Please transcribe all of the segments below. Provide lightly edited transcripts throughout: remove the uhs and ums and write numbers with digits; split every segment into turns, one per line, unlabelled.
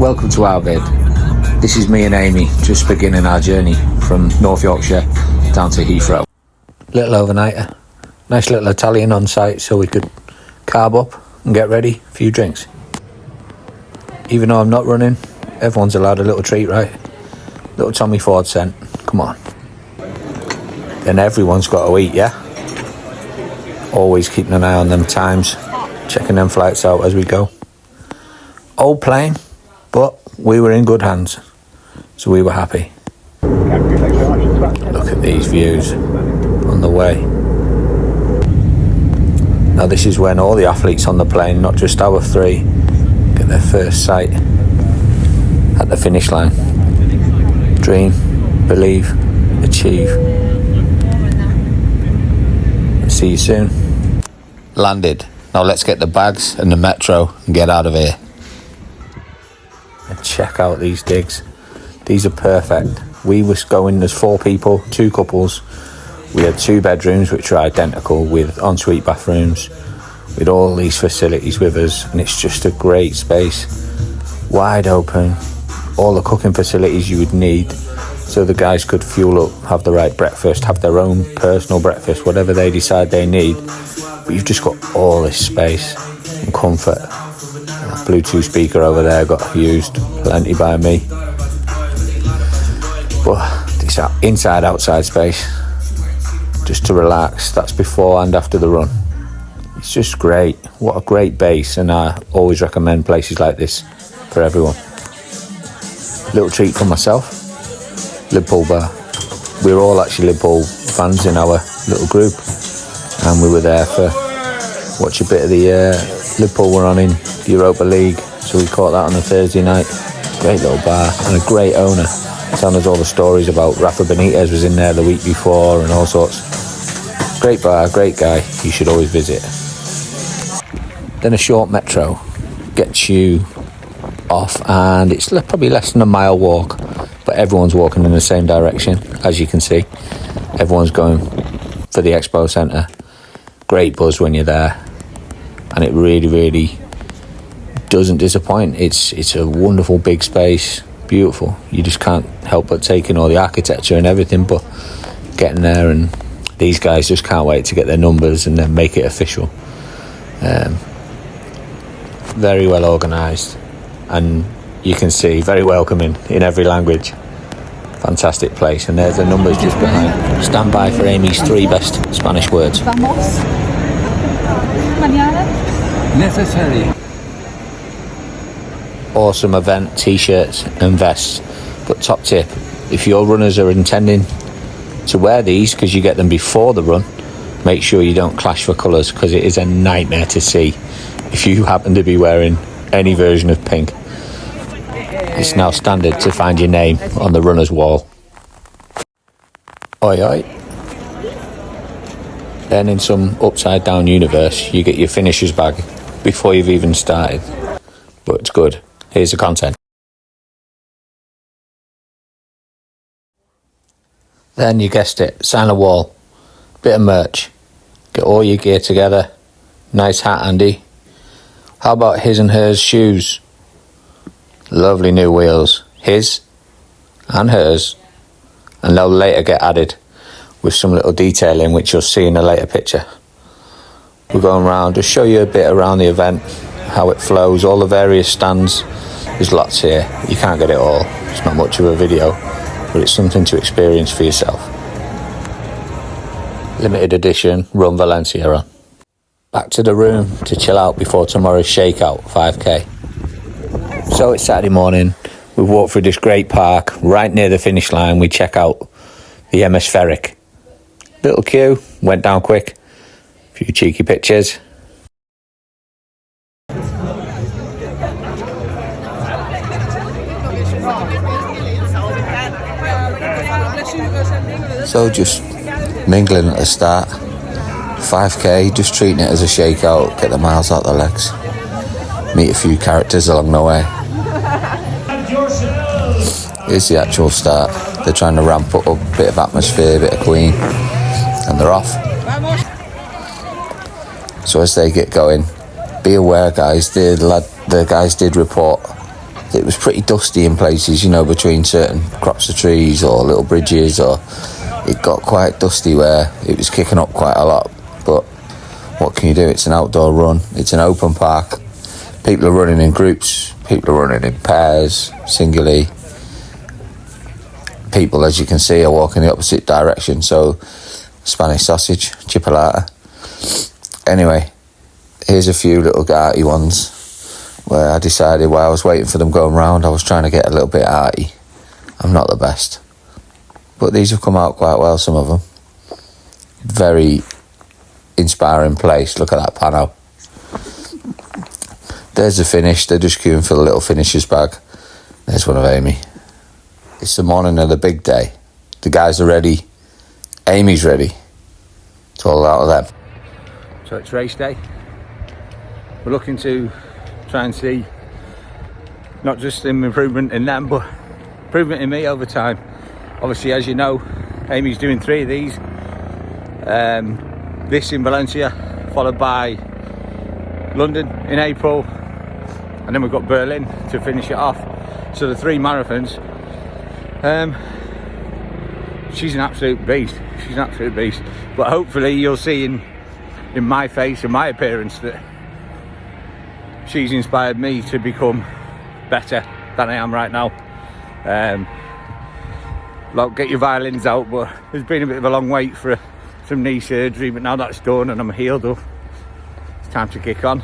welcome to our vid. This is me and Amy just beginning our journey from North Yorkshire down to Heathrow. Little overnighter, nice little Italian on site so we could carb up and get ready, a few drinks. Even though I'm not running, everyone's allowed a little treat, right? Little Tommy Ford scent, come on. Then everyone's got to eat, yeah? Always keeping an eye on them times, checking them flights out as we go. Old plane, but we were in good hands, so we were happy. Look at these views on the way. Now this is when all the athletes on the plane, not just our three, get their first sight at the finish line. Dream, believe, achieve. See you soon. Landed. Now let's get the bags and the metro and get out of here. And check out these digs. These are perfect. We was going as 4 people, 2 couples. We had 2 bedrooms which are identical with ensuite bathrooms, with all these facilities with us, and it's just a great space. Wide open, all the cooking facilities you would need, so the guys could fuel up, have the right breakfast, have their own personal breakfast, whatever they decide they need. But you've just got all this space and comfort. That Bluetooth speaker over there got used plenty by me. But this inside outside space, just to relax, that's before and after the run. It's just great. What a great base, and I always recommend places like this for everyone. Little treat for myself. Liverpool bar. We were all actually Liverpool fans in our little group, and we were there for watch a bit of the Liverpool were on in the Europa League, so we caught that on a Thursday night. Great little bar and a great owner, telling us all the stories about Rafa Benitez was in there the week before and all sorts. Great bar, great guy, you should always visit. Then a short metro gets you off, and it's probably less than a mile walk, but everyone's walking in the same direction, as you can see. Everyone's going for the expo centre. Great buzz when you're there, and it really doesn't disappoint. It's a wonderful big space, beautiful. You just can't help but take in all the architecture and everything, but getting there, and these guys just can't wait to get their numbers and then make it official. Very well organised, and you can see very welcoming in every language. Fantastic place, and there's the numbers just behind. Stand by for Amy's 3 best Spanish words.
Vamos. Mañana.
Necessary.
Awesome event, t-shirts and vests. But top tip, if your runners are intending to wear these because you get them before the run, make sure you don't clash for colours, because it is a nightmare to see if you happen to be wearing any version of pink. It's now standard to find your name on the runner's wall. Oi oi. Then in some upside down universe, you get your finisher's bag before you've even started. But it's good. Here's the content. Then you guessed it, sign a wall, bit of merch, get all your gear together. Nice hat, Andy. How about his and hers shoes? Lovely new wheels, his and hers, and they'll later get added with some little detailing which you'll see in a later picture. We're going around, just show you a bit around the event, how it flows, all the various stands. There's lots here, you can't get it all, it's not much of a video, but it's something to experience for yourself. Limited edition Run Valencia run. Back to the room to chill out before tomorrow's shakeout 5k. So it's Saturday morning, we walk through this great park, right near the finish line we check out the Hemispheric. Little queue, went down quick, a few cheeky pictures. So just mingling at the start, 5k, just treating it as a shakeout, get the miles out the legs, meet a few characters along the way. Here's the actual start. They're trying to ramp up a bit of atmosphere, a bit of Queen, and they're off. So as they get going, be aware guys, the guys did report it was pretty dusty in places, you know, between certain crops of trees or little bridges, or it got quite dusty where it was kicking up quite a lot. But what can you do? It's an outdoor run, it's an open park. People are running in groups, people are running in pairs, singly. People, as you can see, are walking the opposite direction. So Spanish sausage, chipolata. Anyway, here's a few little arty ones where I decided while I was waiting for them going round, I was trying to get a little bit arty. I'm not the best, but these have come out quite well, some of them. Very inspiring place. Look at that pano. There's the finish. They're just queuing for the little finisher's bag. There's one of Amy. It's the morning of the big day. The guys are ready. Amy's ready. It's all out of them. So it's race day. We're looking to try and see not just an improvement in them, but improvement in me over time. Obviously, as you know, Amy's doing 3 of these. This in Valencia, followed by London in April, and then we've got Berlin to finish it off. So the 3 marathons. She's an absolute beast. She's an absolute beast. But hopefully you'll see in my face and my appearance that she's inspired me to become better than I am right now. Like, get your violins out, but there's been a bit of a long wait for some knee surgery, but now that's done and I'm healed up, it's time to kick on.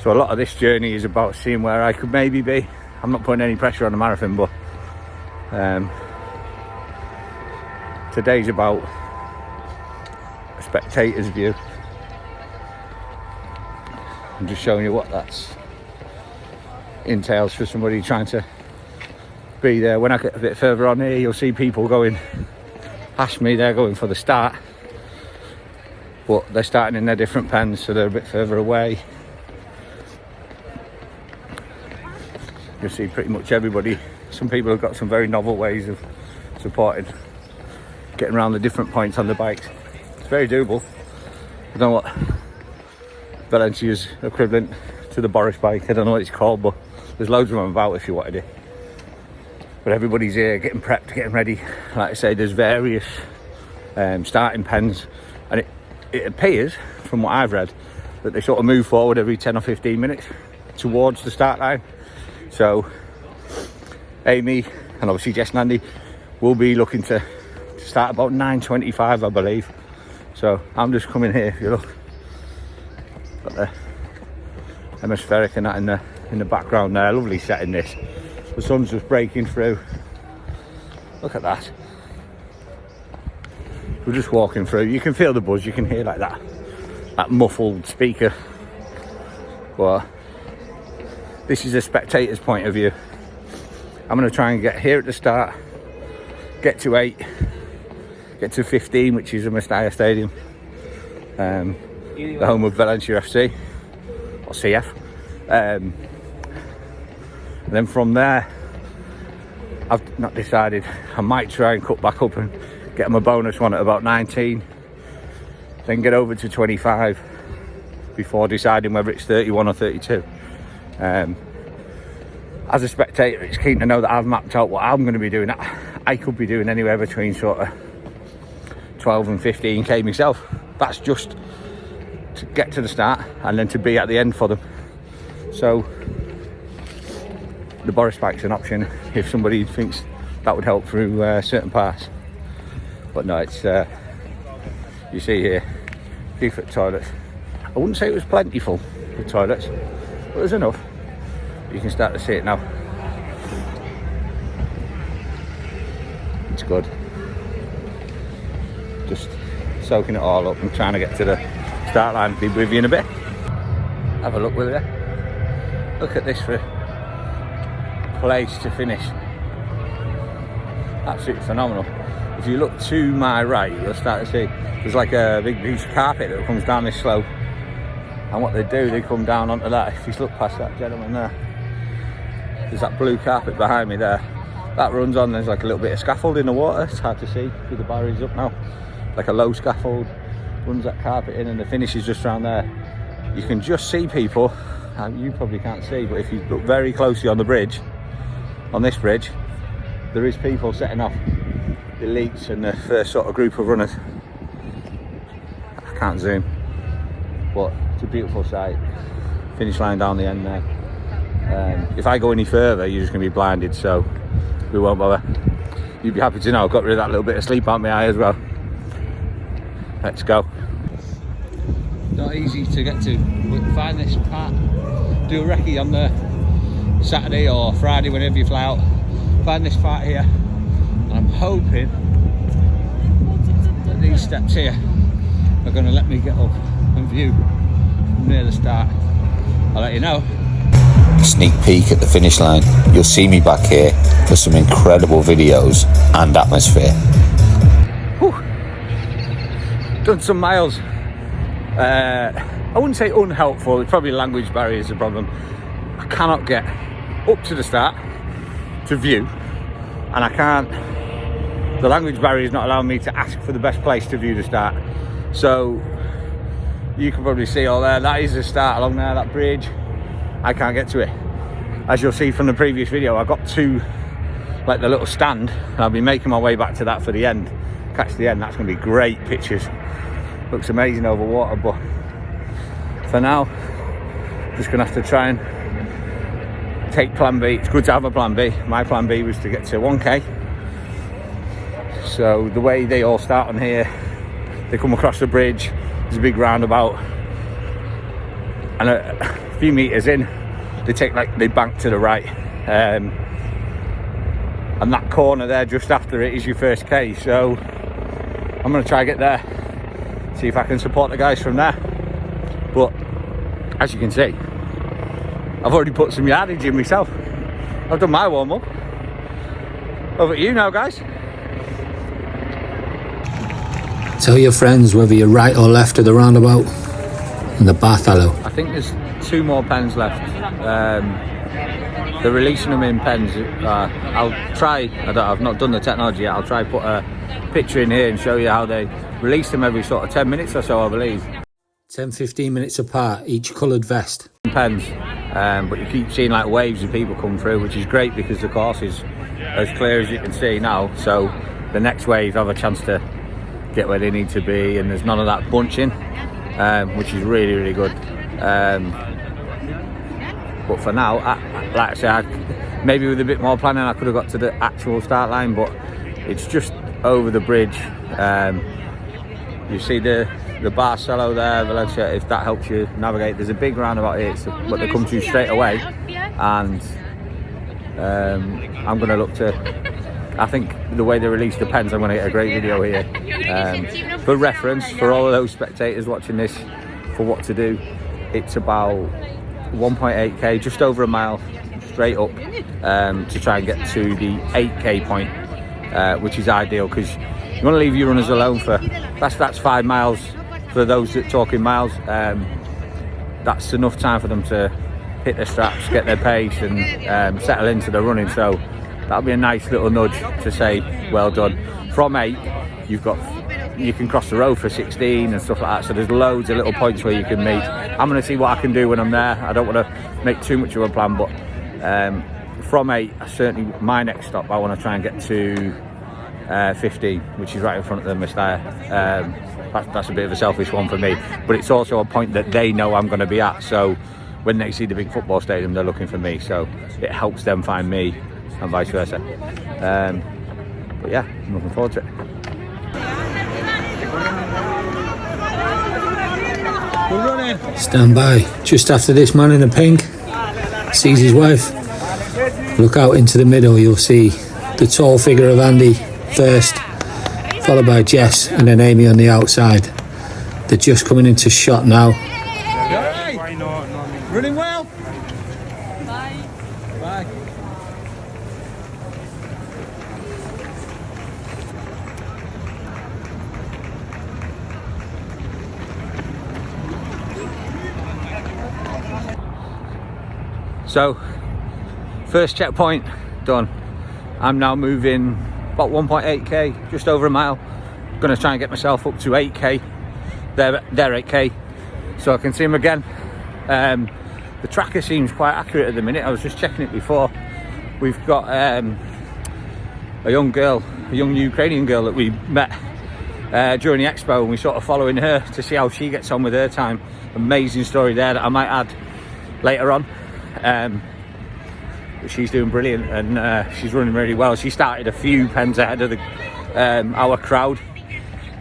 So a lot of this journey is about seeing where I could maybe be. I'm not putting any pressure on the marathon, but today's about a spectator's view. I'm just showing you what that entails for somebody trying to be there. When I get a bit further on here, you'll see people going past me. They're going for the start, but they're starting in their different pens, so they're a bit further away. You'll see pretty much everybody. Some people have got some very novel ways of supporting, getting around the different points on the bikes. It's very doable. I don't know what Valencia's equivalent to the Boris bike, I don't know what it's called, but there's loads of them about if you wanted it. But everybody's here getting prepped, getting ready. Like I say, there's various starting pens, and it appears, from what I've read, that they sort of move forward every 10 or 15 minutes towards the start line. So Amy and obviously Jess and Andy will be looking to start about 9:25, I believe. So I'm just coming here. If you look, got the hemispheric and that in the background there. Lovely setting this. The sun's just breaking through. Look at that. We're just walking through. You can feel the buzz. You can hear like that muffled speaker. But this is a spectator's point of view. I'm going to try and get here at the start, get to 8, get to 15, which is a Mestalla Stadium, the home of Valencia FC, or CF. And then from there, I've not decided. I might try and cut back up and get them a bonus one at about 19, then get over to 25 before deciding whether it's 31 or 32. As a spectator, it's keen to know that I've mapped out what I'm going to be doing. I could be doing anywhere between sort of 12 and 15k myself. That's just to get to the start and then to be at the end for them. So the Boris bike's an option if somebody thinks that would help through certain parts. But no, it's you see here, different toilets. I wouldn't say it was plentiful, the toilets, but there's enough. You can start to see it now. It's good. Just soaking it all up and trying to get to the start line. Be with you in a bit. Have a look with you. Look at this for place to finish. Absolutely phenomenal. If you look to my right, you'll start to see there's like a big piece of carpet that comes down this slope. And what they do, they come down onto that. If you look past that gentleman there, there's that blue carpet behind me there. That runs on, there's like a little bit of scaffold in the water. It's hard to see through the barriers up now. Like a low scaffold, runs that carpet in, and the finish is just around there. You can just see people you probably can't see, but if you look very closely on the bridge, on this bridge, there is people setting off, the elites and the first sort of group of runners. I can't zoom, but it's a beautiful sight. Finish line down the end there. If I go any further, you're just going to be blinded, so we won't bother. You'd be happy to know I've got rid of that little bit of sleep out my eye as well. Let's go. Not easy to get to, but find this part. Do a recce on the Saturday or Friday, whenever you fly out. Find this part here, and I'm hoping that these steps here are going to let me get up and view from near the start. I'll let you know.
Sneak peek at the finish line. You'll see me back here for some incredible videos and atmosphere.
Whew. Done some miles. I wouldn't say unhelpful, it's probably language barrier is the problem. I cannot get up to the start to view, and I can't, the language barrier is not allowing me to ask for the best place to view the start. So you can probably see all there, that is the start along there, that bridge. I can't get to it. As you'll see from the previous video, I got to like the little stand, and I'll be making my way back to that for the end. Catch the end, that's going to be great pictures. Looks amazing over water, but for now, just gonna have to try and take plan B. It's good to have a plan B. My plan B was to get to 1k. So the way they all start on here, they come across the bridge, there's a big roundabout, and a few meters in, they bank to the right. And that corner there just after it is your first K. So I'm gonna try and get there, see if I can support the guys from there. But as you can see, I've already put some yardage in myself. I've done my warm-up. Over to you now, guys.
Tell your friends whether you're right or left of the roundabout and the Bartholomew.
I think there's 2 more pens left. They're releasing them in pens. I'll try, I've not done the technology yet, I'll try put a picture in here and show you how they release them every sort of 10 minutes or so, I believe.
10-15 minutes apart, each coloured vest.
Pens, but you keep seeing like waves of people come through, which is great because the course is as clear as you can see now. So the next wave have a chance to get where they need to be, and there's none of that bunching, which is really, really good. But for now, like I said, maybe with a bit more planning I could have got to the actual start line, but it's just over the bridge. You see the Barcello there, Valencia, if that helps you navigate. There's a big roundabout here, but they come to you straight away, and I'm going to look to, I think the way they release the pens, I'm going to get a great video here. For reference, for all of those spectators watching this, for what to do, it's about 1.8k, just over a mile straight up, to try and get to the 8k point, which is ideal because you want to leave your runners alone for, that's 5 miles for those that talking miles. That's enough time for them to hit their straps, get their pace, and settle into the running. So that'll be a nice little nudge to say well done. From 8 you can cross the road for 16 and stuff like that, so there's loads of little points where you can meet. I'm going to see what I can do when I'm there. I don't want to make too much of a plan, but from 8, certainly my next stop, I want to try and get to 15, which is right in front of the Mestalla. That's a bit of a selfish one for me, but it's also a point that they know I'm going to be at, so when they see the big football stadium, they're looking for me, so it helps them find me and vice versa. But yeah, I'm looking forward to it.
We're running. Stand by. Just after this man in the pink sees his wife, look out into the middle, you'll see the tall figure of Andy first, followed by Jess and then Amy on the outside. They're just coming into shot now.
Running well.
Bye.
Bye. So, first checkpoint done. I'm now moving about 1.8k, just over a mile. Gonna try and get myself up to 8k. They're 8k, so I can see them again. The tracker seems quite accurate at the minute. I was just checking it before. We've got a young Ukrainian girl that we met during the expo, and we're sort of following her to see how she gets on with her time. Amazing story there that I might add later on. But she's doing brilliant, and she's running really well. She started a few pens ahead of our crowd.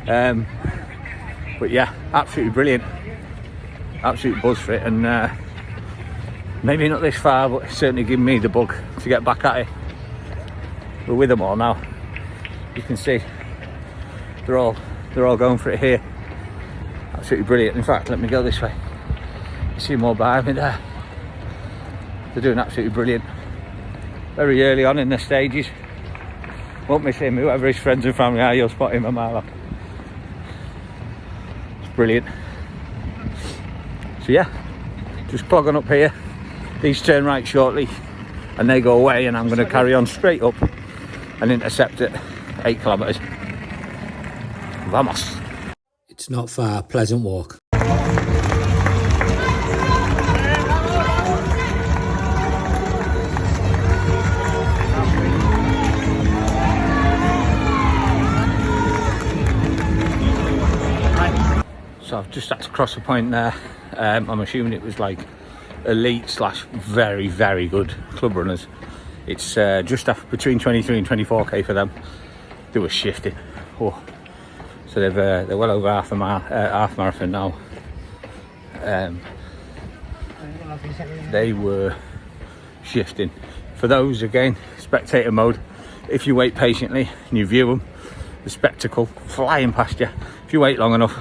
But yeah, absolutely brilliant. Absolute buzz for it, and maybe not this far, but it's certainly giving me the bug to get back at it. We're with them all now. You can see they're all going for it here. Absolutely brilliant. In fact, let me go this way. You see more behind me there. They're doing absolutely brilliant. Very early on in the stages. Won't miss him. Whoever his friends and family are, you'll spot him a mile off. It's brilliant. So yeah, just clogging up here. These turn right shortly and they go away, and I'm going to carry on straight up and intercept at 8 kilometers. Vamos.
It's not far, pleasant walk.
So I've just had to cross a point there. I'm assuming it was like elite / very, very good club runners. It's just after, between 23 and 24k for them. They were shifting. Oh. So they're well over half marathon now. They were shifting. For those, again, spectator mode. If you wait patiently and you view them, the spectacle flying past you. If you wait long enough,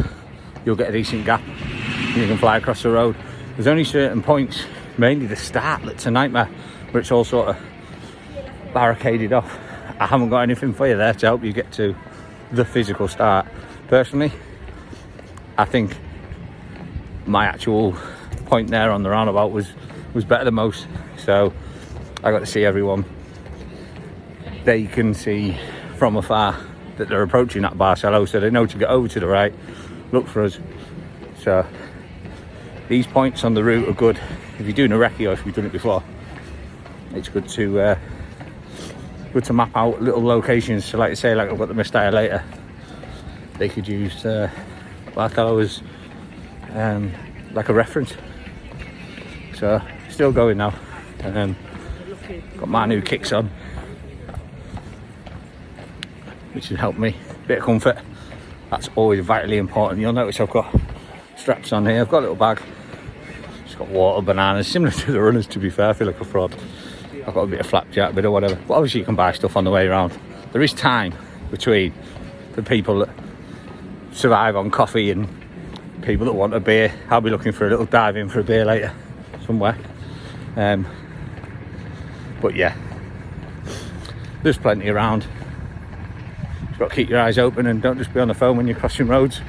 you'll get a decent gap and you can fly across the road. There's only certain points, mainly the start, that's a nightmare, where it's all sort of barricaded off. I haven't got anything for you there to help you get to the physical start. Personally, I think my actual point there on the roundabout was better than most. So I got to see everyone. They can see from afar that they're approaching that Barcelo, so they know to get over to the right, look for us. So these points on the route are good. If you're doing a recce or if you've done it before, it's good to map out little locations. So like I say, like I've got the Mestalla later, they could use Barcelo as like a reference. So still going now. Got my new kicks on, which has helped me. Bit of comfort, that's always vitally important. You'll notice I've got straps on here. I've got a little bag, just got water, bananas, similar to the runners, to be fair. I feel like a fraud. I've got a bit of flapjack, a bit of whatever, but obviously you can buy stuff on the way around. There is time between the people that survive on coffee and people that want a beer. I'll be looking for a little dive in for a beer later somewhere. But yeah, there's plenty around. You've got to keep your eyes open and don't just be on the phone when you're crossing roads.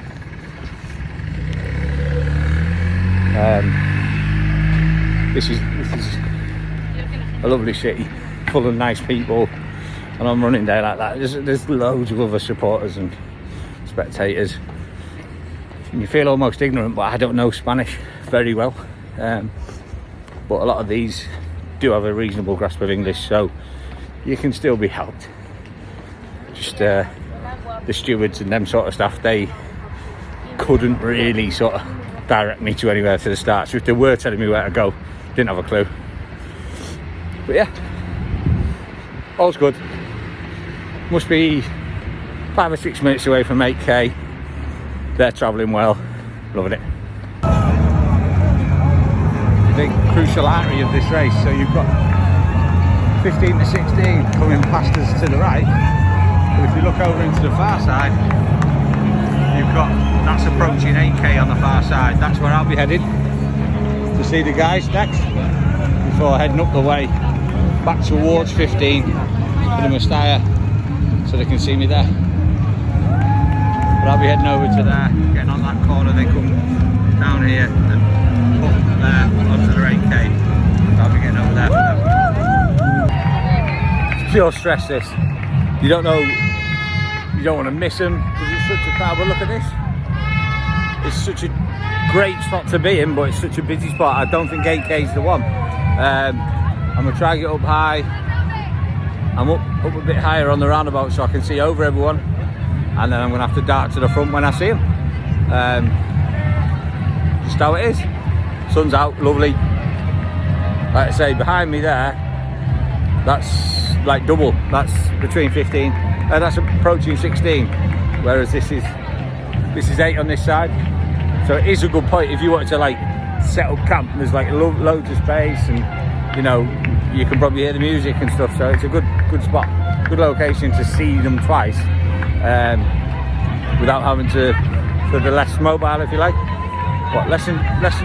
This is a lovely city full of nice people, and on running day like that there's loads of other supporters and spectators, and you feel almost ignorant, but I don't know Spanish very well, but a lot of these do have a reasonable grasp of English, so you can still be helped. Just the stewards and them sort of staff, they couldn't really sort of direct me to anywhere to the start, so if they were telling me where to go, didn't have a clue. But yeah, all's good. Must be 5 or 6 minutes away from 8k. They're travelling well, loving it. The big crucial artery of this race, so you've got 15 to 16 coming past us to the right, but if you look over into the far side, you've got, that's approaching 8k on the far side. That's where I'll be headed to see the guys next, before heading up the way back towards 15 for the Mestalla, so they can see me there. But I'll be heading over to there, getting on that corner, then come down here and up there onto the 8k. So I'll be getting over there for them. It's pure stress, this. You don't know, you don't want to miss them because it's such a crowd, but look at this. It's such a great spot to be in, but it's such a busy spot. I don't think 8k is the one. I'm gonna try to get up high. I'm up a bit higher on the roundabout so I can see over everyone, and then I'm gonna have to dart to the front when I see them. Just how it is. Sun's out, lovely. Like I say, behind me there, that's like double. That's between 15. That's approaching 16. Whereas this is 8 on this side. So it is a good point if you wanted to like set up camp. There's like loads of space, and you know you can probably hear the music and stuff. So it's a good spot, good location to see them twice, without having to sort of less mobile, if you like. What, less than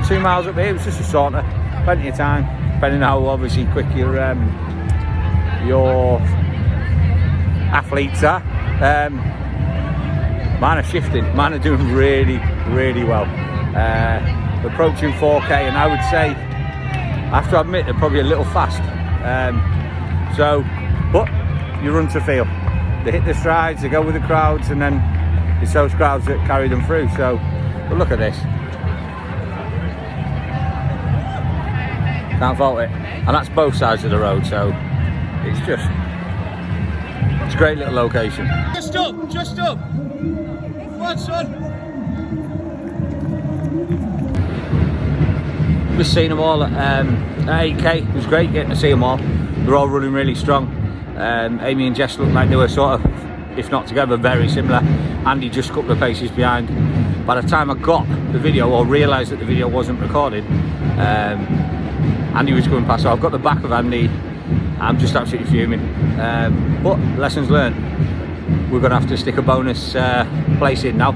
2 miles up here? It was just a saunter, plenty of time, depending on how obviously quick your athletes are. Mine are shifting. Mine are doing really, really well. Approaching 4k, and I would say, I have to admit, they're probably a little fast. But you run to feel. They hit the strides, they go with the crowds, and then it's those crowds that carry them through. So, but look at this. Can't fault it. And that's both sides of the road, so it's a great little location. Just up. Come on, son. Just seen them all at 8k. It was great getting to see them all. They're all running really strong. Amy and Jess looked like they were sort of, if not together, very similar. Andy just a couple of paces behind. By the time I got the video, or realised that the video wasn't recorded, Andy was coming past, so I've got the back of Andy. I'm just absolutely fuming. But lessons learned. We're going to have to stick a bonus place in now.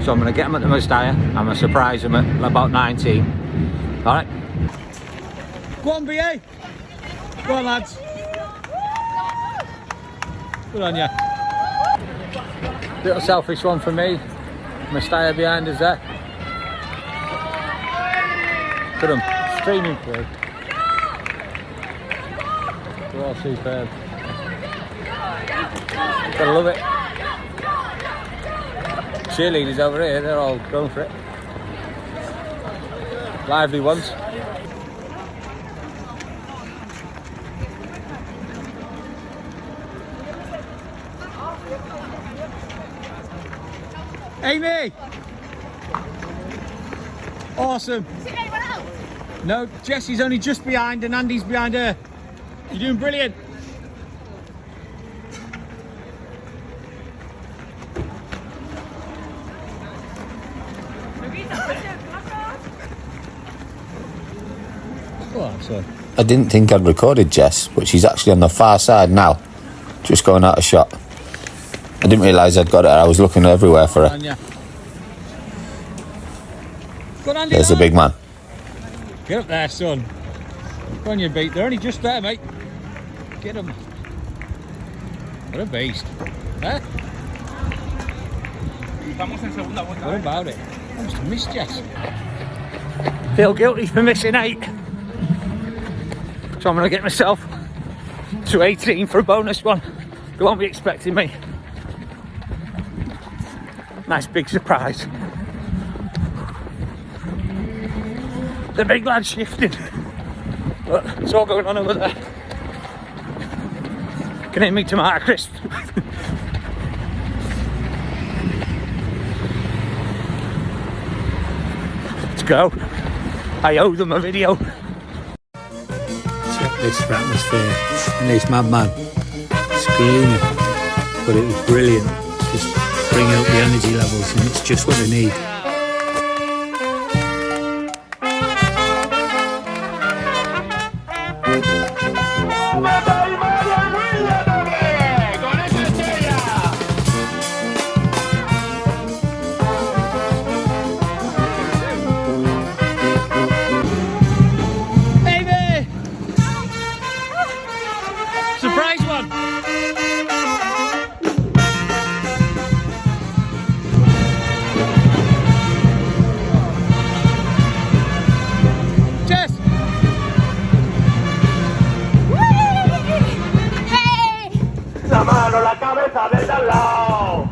So I'm going to get them at the Mestalla. I'm going to surprise them at about 19. Alright. Go on, BA. Go on, lads. Good on you. Little selfish one for me. Mestalla behind us there. Look at them. Streaming through. They're all superb. Gotta love it. Cheerleaders over here, they're all going for it. Lively ones. Amy! Awesome.
Is it anyone else?
No, Jessie's only just behind and Andy's behind her. You're doing brilliant.
I didn't think I'd recorded Jess, but she's actually on the far side now, just going out of shot. I didn't realise I'd got her. I was looking everywhere for her. There's the big man.
Get up there, son. Go on, you beat. They're only just there, mate. Get them. What a beast. Eh? What about it? I must have missed Jess. Feel guilty for missing 8. So I'm going to get myself to 18 for a bonus one. They won't be expecting me. Nice big surprise. The big lad's shifting. Look, it's all going on over there. Can hear me tomato crisp. Let's go. I owe them a video.
Check this for atmosphere. And this madman screaming. But it was brilliant. Just bringing up the energy levels, and it's just what they need.
Surprise one! Jess!
Hey!
La mano, la cabeza del de al lado.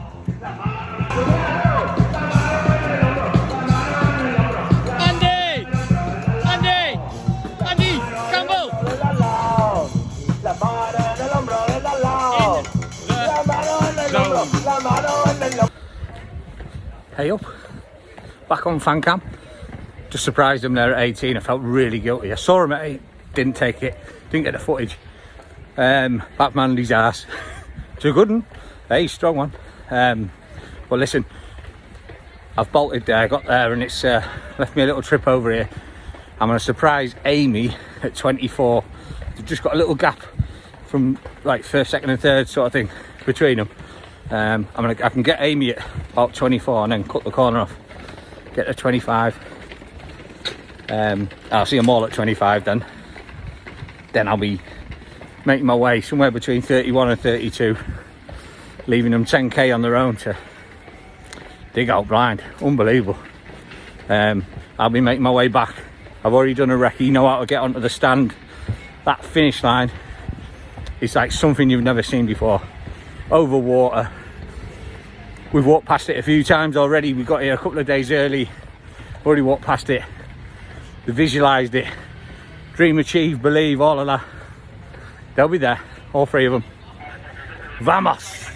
Hey up, back on fan cam. Just surprised him there at 18. I felt really guilty. I saw him at 8, didn't take it, didn't get the footage. Back Mandy's ass. It's a good one. Hey, strong one. But listen, I've bolted there, got there, and it's left me a little trip over here. I'm going to surprise Amy at 24. They've just got a little gap from like first, second and third sort of thing between them. I can get Amy at about 24 and then cut the corner off, get to 25. I'll see them all at 25 then. Then I'll be making my way somewhere between 31 and 32, leaving them 10k on their own to dig out blind. Unbelievable. I'll be making my way back. I've already done a recce, know how to get onto the stand. That finish line is like something you've never seen before. Over water. We've walked past it a few times already. We got here a couple of days early. Already walked past it. We visualised it. Dream achieved, believe, all of that. They'll be there, all three of them. Vamos!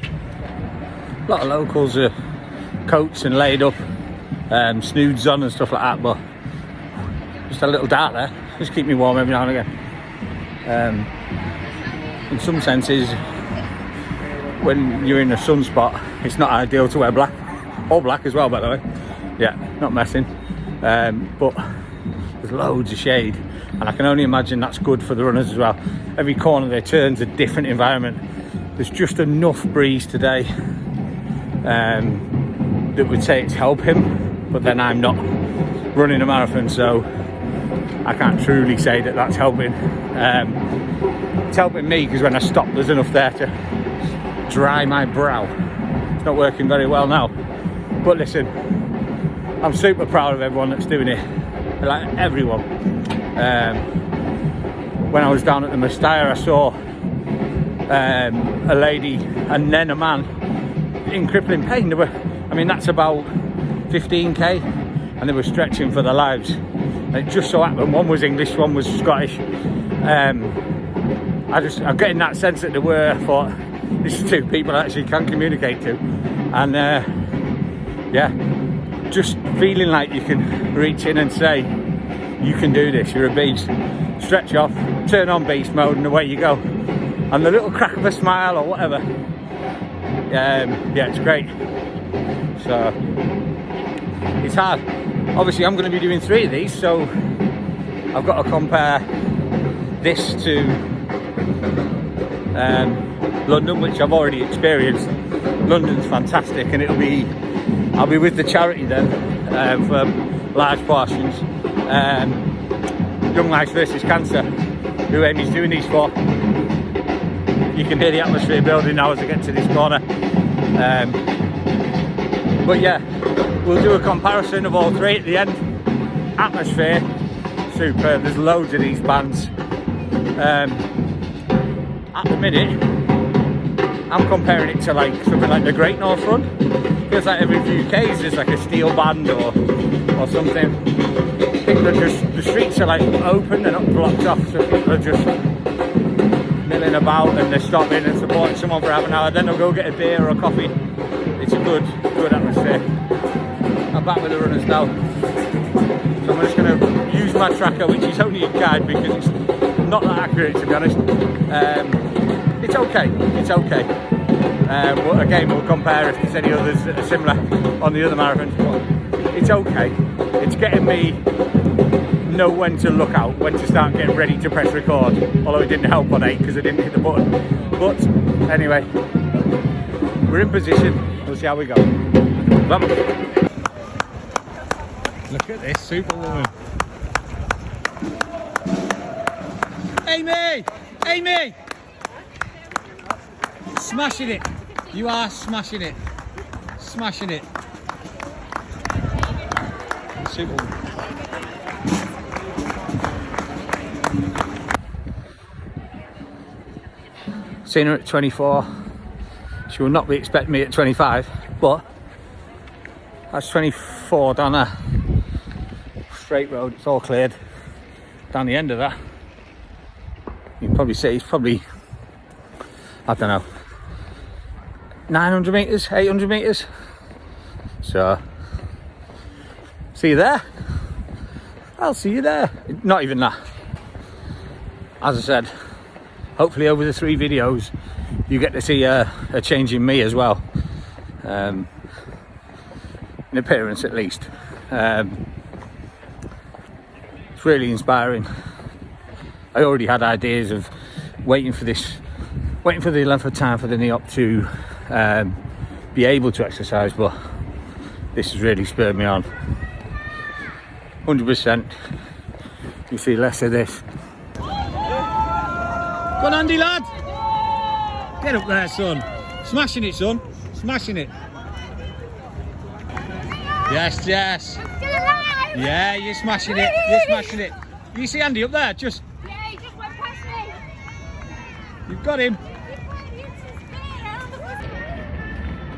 A lot of locals are coats and laid up, snoods on and stuff like that, but just a little dart there. Just keep me warm every now and again. In some senses, when you're in a sunspot, it's not ideal to wear black. All black as well, by the way. Yeah, not messing. But there's loads of shade, and I can only imagine that's good for the runners as well. Every corner they turn's a different environment. There's just enough breeze today that would say it's helping, but then I'm not running a marathon, so I can't truly say that that's helping. It's helping me because when I stop there's enough there to dry my brow. It's not working very well now, but listen, I'm super proud of everyone that's doing it, like everyone. When I was down at the Mestalla, I saw a lady and then a man in crippling pain. That's about 15k, and they were stretching for their lives. And it just so happened one was English, one was Scottish. I'm getting that sense that they were. I thought, this is two people I actually can communicate to, and yeah, just feeling like you can reach in and say, you can do this, you're a beast. Stretch off, turn on beast mode, and away you go. And the little crack of a smile or whatever, yeah, it's great. So it's hard. Obviously I'm going to be doing 3 of these, so I've got to compare this to London, which I've already experienced. London's fantastic, and I'll be with the charity then for large portions. Young Lives versus Cancer, who Amy's doing these for. You can hear the atmosphere building now as I get to this corner. But yeah, we'll do a comparison of all 3 at the end. Atmosphere, superb. There's loads of these bands. At the minute, I'm comparing it to like something like the Great North Run. Feels like every few Ks there's like a steel band or something. I think the streets are like open, they're not blocked off, so people are just milling about and they're stopping and supporting someone for half an hour, then they'll go get a beer or a coffee. It's a good atmosphere. I'm back with the runners now, so I'm just going to use my tracker, which is only a guide because it's not that accurate, to be honest. It's okay. But again, we'll compare if there's any others that are similar on the other marathons. But it's okay. It's getting me know when to look out, when to start getting ready to press record. Although it didn't help on 8 because I didn't hit the button. But anyway, we're in position. We'll see how we go. Vamos. Look at this superwoman. Amy! Smashing it. You are smashing it. Smashing it. Superwoman. Seen her at 24. She will not be expecting me at 25, but that's 24 down there. Straight road, it's all cleared. Down the end of that, you can probably see it's probably, I don't know, 900 metres, 800 metres.
So, see you there. I'll see you there. Not even that. As I said, hopefully over the 3 videos, you get to see a change in me as well. In appearance at least. It's really inspiring. I already had ideas of waiting for the length of time for the knee op to be able to exercise, but this has really spurred me on. 100%. You see less of this.
Go on, Andy, lad. Get up there, son. Smashing it, son. Smashing it. Yes, yes. Yeah, you're smashing it. You're smashing it. You see Andy up there? Just.
Yeah, he just went past me.
You've got him.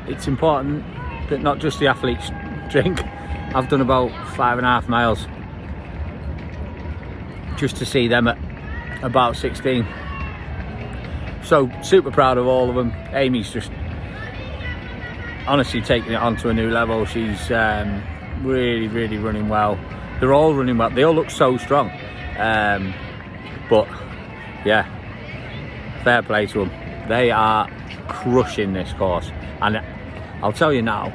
It's important that not just the athletes drink. I've done about 5.5 miles just to see them at about 16. So super proud of all of them. Amy's just honestly taking it on to a new level. She's really running well. They're all running well. They all look so strong. But yeah, fair play to them. They are crushing this course. And I'll tell you now,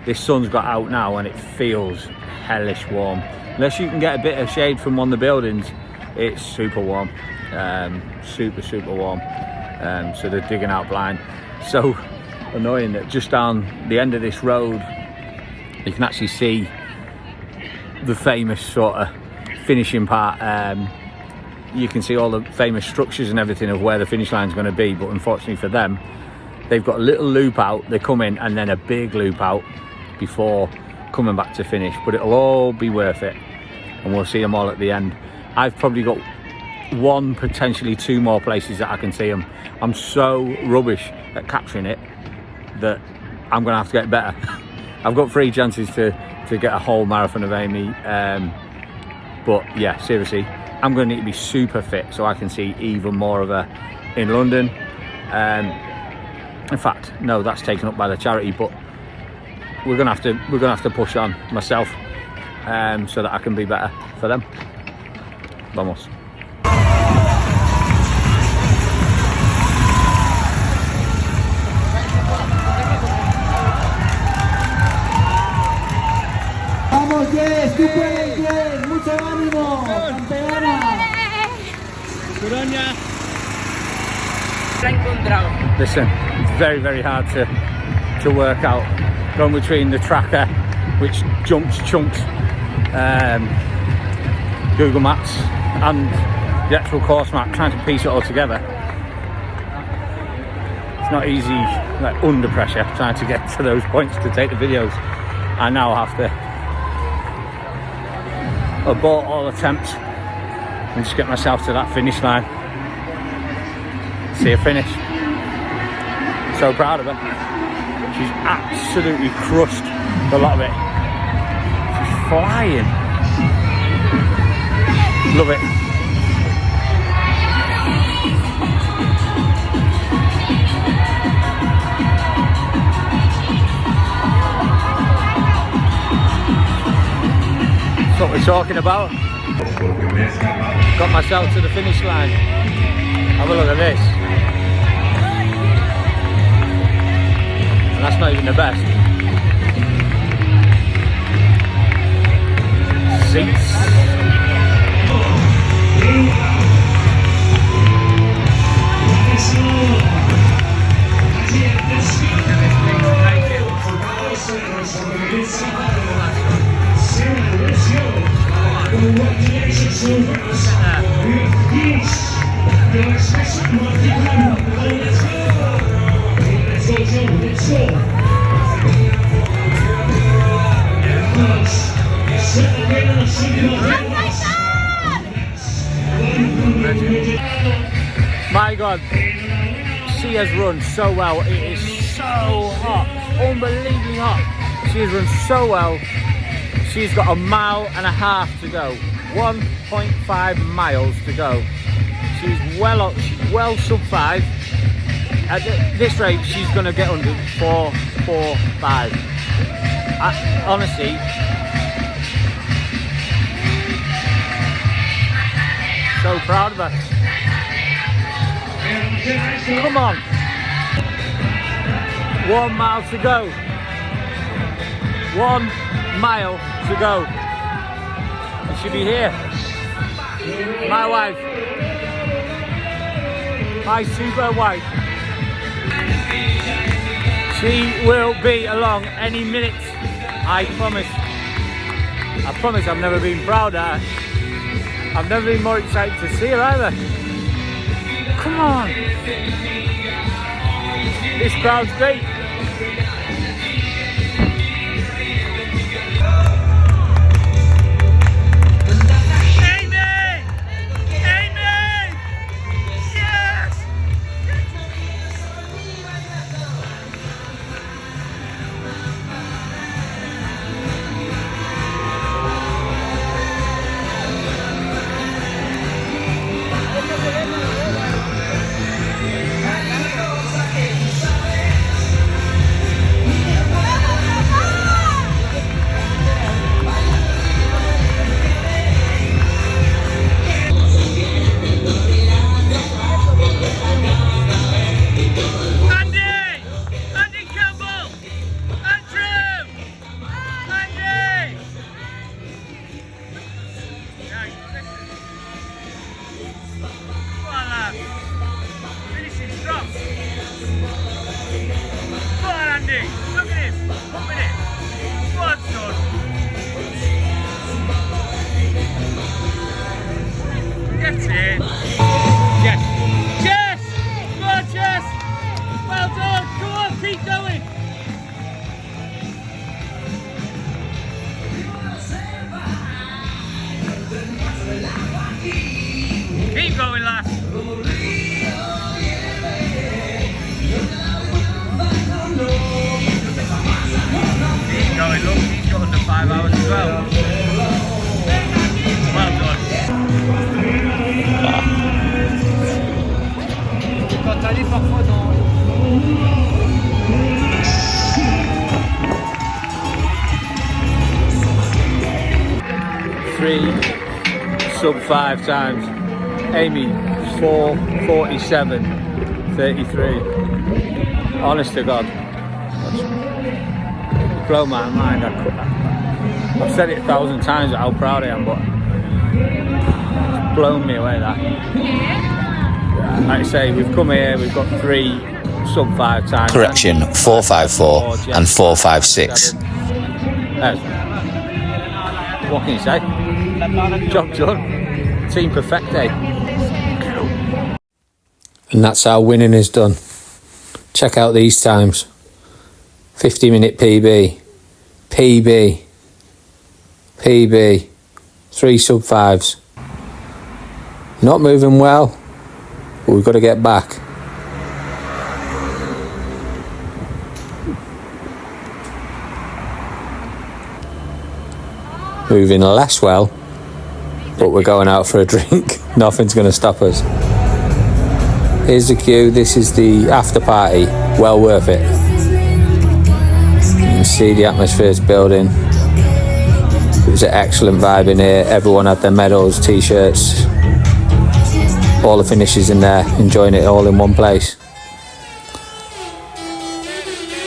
this sun's got out now and it feels hellish warm. Unless you can get a bit of shade from one of the buildings, it's super warm. Super warm. So they're digging out blind. So annoying that just down the end of this road, you can actually see the famous sort of finishing part. You can see all the famous structures and everything of where the finish line is going to be, but unfortunately for them, they've got a little loop out, they come in, and then a big loop out before coming back to finish. But it'll all be worth it, and we'll see them all at the end. I've probably got 1, potentially 2 more places that I can see them. I'm so rubbish at capturing it that I'm going to have to get better. I've got 3 chances to get a whole marathon of Amy. But yeah, seriously, I'm going to need to be super fit so I can see even more of her in London. In fact, no, that's taken up by the charity, but we're gonna have to push on myself so that I can be better for them. Vamos.
Vamos, Jess, tú puedes, Jess, mucho ánimo, campeona.
Good on ya.
Listen, it's very hard to work out going between the tracker, which jumps chunks, Google Maps, and the actual course map, trying to piece it all together. It's not easy, like under pressure, trying to get to those points to take the videos. I now have to abort all attempts and just get myself to that finish line. See her finish. So proud of her. She's absolutely crushed a lot of it. She's flying. Love it. That's what we're talking about. Got myself to the finish line. Have a look at this. And that's not even the best. Seats. My God, she has run so well. It is so hot, unbelievably hot. She has run so well. She's got 1.5 miles to go, 1.5 miles to go. She's well sub 5. At this rate, she's going to get under 4.45. Honestly, so proud of her. Come on. 1 mile to go. 1 mile to go. I should be here. My wife. My super wife. She will be along any minute. I promise. I promise I've never been prouder. I've never been more excited to see her either. Come on. This crowd's great. Keep going, lass. Keep going, look, he's got under 5 hours as well. Well done. 3 sub-5 times. Amy, 4:47:33. Honest to God, blow my mind. I've said it 1,000 times how proud I am, but it's blown me away that. Like I say, we've come here, we've got 3 sub-5 times.
Correction, 4:54 and 4:56.
What can you say? Job done. Team perfecte.
And that's how winning is done. Check out these times. 50-minute PB. PB. PB. 3 sub-5s. Not moving well, but we've got to get back. Moving less well, but we're going out for a drink. Nothing's going to stop us. Here's the queue. This is the after party. Well worth it. You can see the atmosphere's building. It was an excellent vibe in here. Everyone had their medals, t-shirts, all the finishes in there, enjoying it all in one place.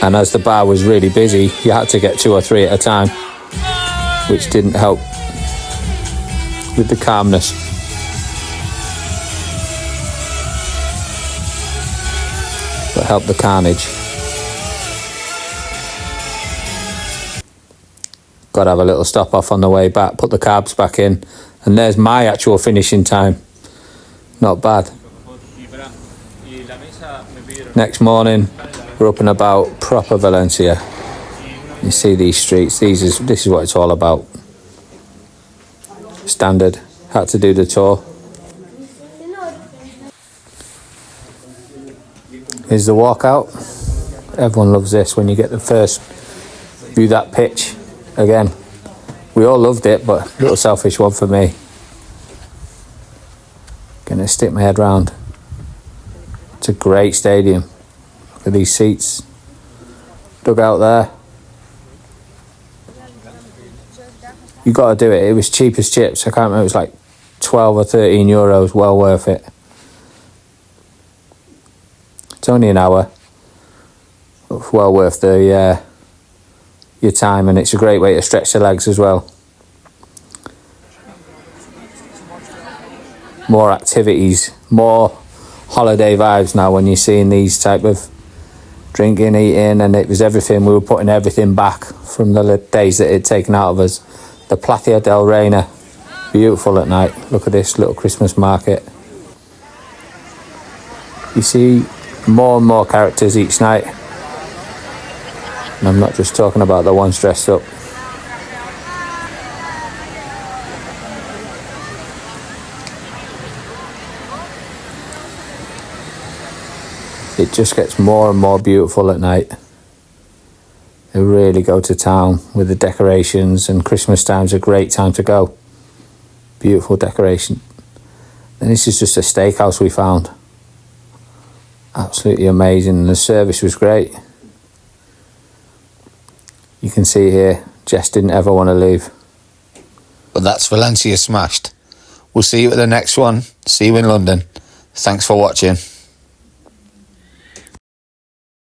And as the bar was really busy, you had to get 2 or 3 at a time, which didn't help with the calmness. But helped the carnage. Got to have a little stop off on the way back, put the carbs back in, and there's my actual finishing time. Not bad. Next morning, we're up and about, proper Valencia. You see these streets, this is what it's all about. Standard, had to do the tour. Here's the walkout. Everyone loves this when you get the first view that pitch. Again, we all loved it, but a little selfish one for me. Gonna stick my head round. It's a great stadium. 'Look at these seats. Dug out there.
You got to do it. It was cheap as chips. I can't remember. It was like 12 or 13 euros. Well worth it. It's only an hour. Well worth the your time, and it's a great way to stretch the legs as well. More activities, more holiday vibes now when you're seeing these type of drinking, eating, and it was everything. We were putting everything back from the days that it had taken out of us. The Plaza del Reina, beautiful at night. Look at this little Christmas market. You see more and more characters each night. And I'm not just talking about the ones dressed up. It just gets more and more beautiful at night. They really go to town with the decorations, and Christmas time's a great time to go. Beautiful decoration. And this is just a steakhouse we found. Absolutely amazing. The service was great. You can see here, Jess didn't ever want to leave.
But that's Valencia smashed. We'll see you at the next one. See you in London. Thanks for watching.